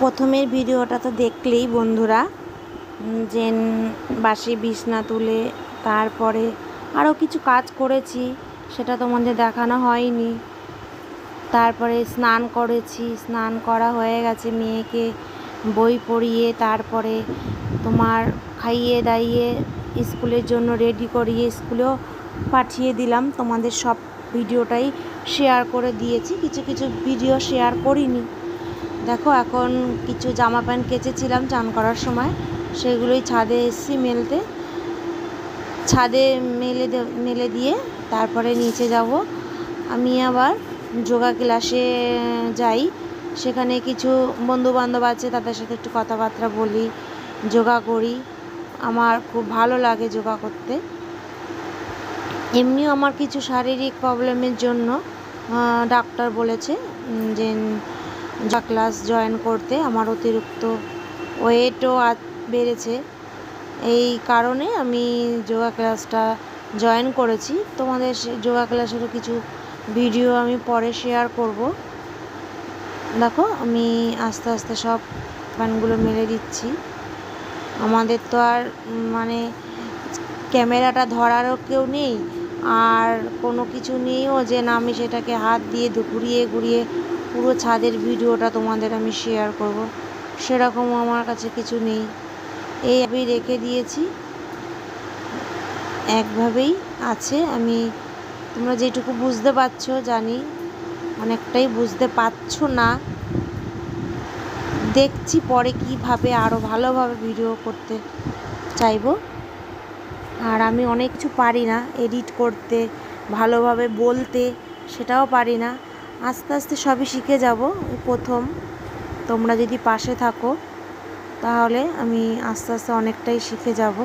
প্রথমের ভিডিওটা তো দেখলেই বন্ধুরা, যে বাসি বিছনা তুলে তারপরে আরও কিছু কাজ করেছি, সেটা তোমাদের দেখানো হয়নি। তারপরে স্নান করেছি, স্নান করা হয়ে গেছে, মেয়েকে বই পড়িয়ে তারপরে তোমার খাইয়ে দাইয়ে স্কুলের জন্য রেডি করিয়ে স্কুলেও পাঠিয়ে দিলাম। তোমাদের সব ভিডিওটাই শেয়ার করে দিয়েছি, কিছু কিছু ভিডিও শেয়ার করিনি। দেখো এখন কিছু জামা প্যান্ট কেচেছিলাম চান করার সময়, সেগুলোই ছাদে এসেছি মেলতে। ছাদে মেলে দিয়ে তারপরে নিচে যাব। আমি আবার যোগা ক্লাসে যাই, সেখানে কিছু বন্ধুবান্ধব আছে, তাদের সাথে একটু কথাবার্তা বলি, যোগা করি। আমার খুব ভালো লাগে যোগা করতে। এমনিও আমার কিছু শারীরিক প্রবলেমের জন্য ডাক্তার বলেছে যে যোগা ক্লাস জয়েন করতে। আমার অতিরিক্ত ওয়েটও বেড়েছে, এই কারণে আমি যোগা ক্লাসটা জয়েন করেছি। তোমাদের যোগা ক্লাসেরও কিছু ভিডিও আমি পরে শেয়ার করব। দেখো আমি আস্তে আস্তে সব প্যান্টগুলো মেলে দিচ্ছি। আমাদের তো আর মানে ক্যামেরাটা ধরারও কেউ নেই, আর কোনো কিছু নেইও যে না আমি সেটাকে হাত দিয়ে ঘুরিয়ে ঘুরিয়ে পুরো ছাদের ভিডিওটা তোমাদের আমি শেয়ার করব, সেরকমও আমার কাছে কিছু নেই। এই আমি রেখে দিয়েছি, একভাবেই আছে। আমি তোমরা যেটুকু বুঝতে পারছো জানি, অনেকটাই বুঝতে পারছো না। দেখছি পরে কীভাবে আরও ভালোভাবে ভিডিও করতে চাইবো। আর আমি অনেক কিছু পারি না, এডিট করতে, ভালোভাবে বলতে, সেটাও পারি না। আস্তে আস্তে সবই শিখে যাব। প্রথম তোমরা যদি পাশে থাকো তাহলে আমি আস্তে আস্তে অনেকটাই শিখে যাব।